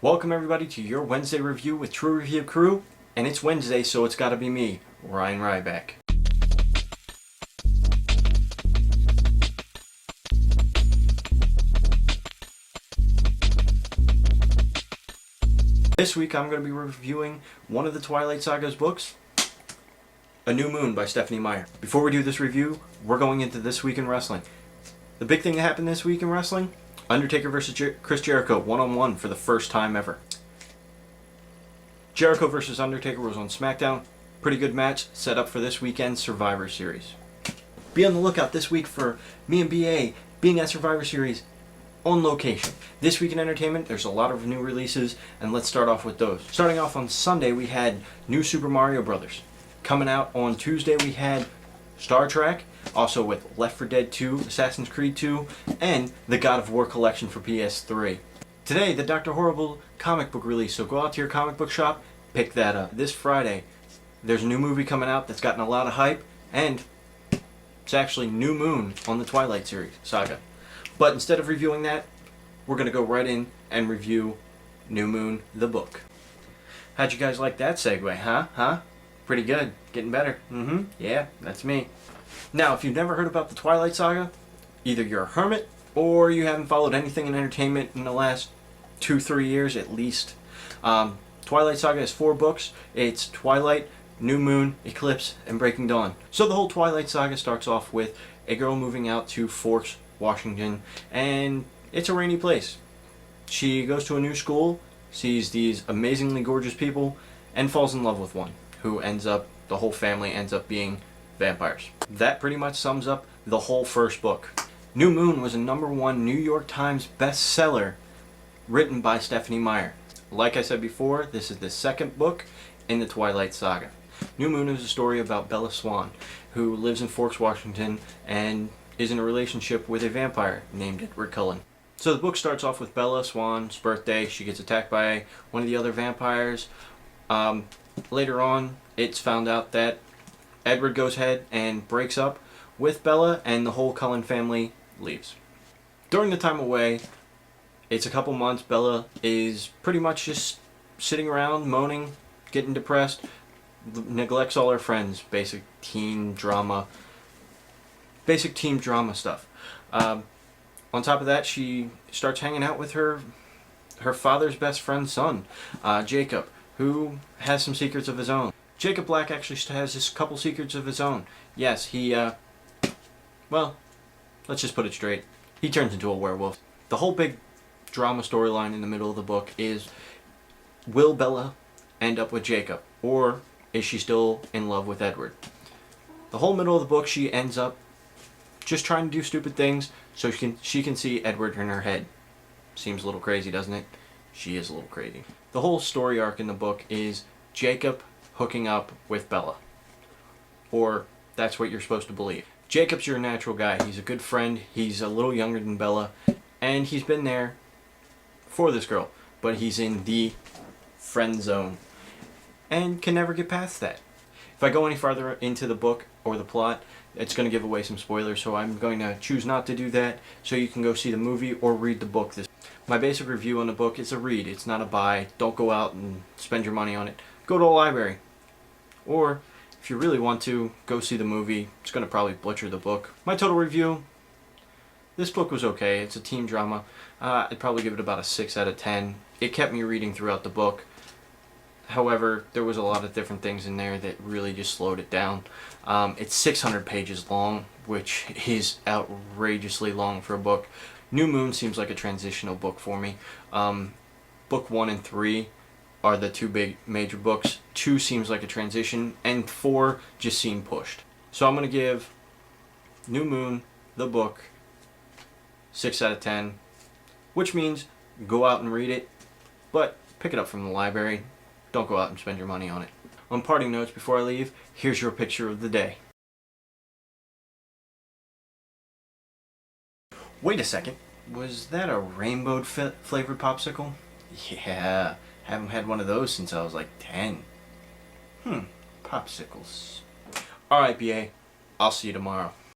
Welcome everybody to your Wednesday review with True Review Crew, and it's Wednesday, so it's gotta be me, Ryan Ryback. This week I'm going to be reviewing one of the Twilight Saga's books, A New Moon by Stephenie Meyer. Before we do this review, we're going into This Week in Wrestling. The big thing that happened this week in wrestling, Undertaker versus Chris Jericho, one-on-one for the first time ever. Jericho versus Undertaker was on SmackDown. Pretty good match, set up for this weekend's Survivor Series. Be on the lookout this week for me and BA being at Survivor Series on location. This week in entertainment, there's a lot of new releases, and let's start off with those. Starting off on Sunday, we had New Super Mario Bros. Coming out on Tuesday, we had Star Trek, also with Left 4 Dead 2, Assassin's Creed 2, and the God of War collection for PS3. Today, the Dr. Horrible comic book release, so go out to your comic book shop, pick that up. This Friday, there's a new movie coming out that's gotten a lot of hype, and it's actually New Moon on the Twilight series saga. But instead of reviewing that, we're going to go right in and review New Moon, the book. How'd you guys like that segue, huh? Pretty good. Getting better. Yeah, that's me. Now, if you've never heard about the Twilight Saga, either you're a hermit or you haven't followed anything in entertainment in the last 2-3 years at least. Twilight Saga has 4 books. It's Twilight, New Moon, Eclipse, and Breaking Dawn. So the whole Twilight Saga starts off with a girl moving out to Forks, Washington, and it's a rainy place. She goes to a new school, sees these amazingly gorgeous people, and falls in love with one, who the whole family ends up being vampires. That pretty much sums up the whole first book. New Moon was a #1 New York Times bestseller written by Stephenie Meyer. Like I said before, this is the second book in the Twilight Saga. New Moon is a story about Bella Swan, who lives in Forks, Washington, and is in a relationship with a vampire named Edward Cullen. So the book starts off with Bella Swan's birthday. She gets attacked by one of the other vampires. Later on, it's found out that Edward goes ahead and breaks up with Bella, and the whole Cullen family leaves. During the time away, it's a couple months. Bella is pretty much just sitting around, moaning, getting depressed, neglects all her friends. Basic teen drama stuff. On top of that, she starts hanging out with her father's best friend's son, Jacob, who has some secrets of his own. Jacob Black actually has this couple secrets of his own. Yes, well, let's just put it straight. He turns into a werewolf. The whole big drama storyline in the middle of the book is, will Bella end up with Jacob, or is she still in love with Edward? The whole middle of the book, she ends up just trying to do stupid things so she can see Edward in her head. Seems a little crazy, doesn't it? She is a little crazy. The whole story arc in the book is Jacob hooking up with Bella. Or that's what you're supposed to believe. Jacob's your natural guy. He's a good friend. He's a little younger than Bella. And he's been there for this girl. But he's in the friend zone. And can never get past that. If I go any farther into the book or the plot, it's going to give away some spoilers. So I'm going to choose not to do that. So you can go see the movie or read the book. My basic review on the book is a read. It's not a buy. Don't go out and spend your money on it. Go to a library. Or, if you really want to, go see the movie. It's going to probably butcher the book. My total review, this book was okay. It's a teen drama. I'd probably give it about a 6 out of 10. It kept me reading throughout the book. However, there was a lot of different things in there that really just slowed it down. It's 600 pages long, which is outrageously long for a book. New Moon seems like a transitional book for me. Book 1 and 3 are the 2 big major books. 2 seems like a transition, and 4 just seem pushed. So I'm going to give New Moon, the book, 6 out of 10, which means go out and read it, but pick it up from the library. Don't go out and spend your money on it. On parting notes before I leave, here's your picture of the day. Wait a second, was that a rainbow flavored popsicle? Yeah, haven't had one of those since I was like 10. Popsicles. Alright, BA, I'll see you tomorrow.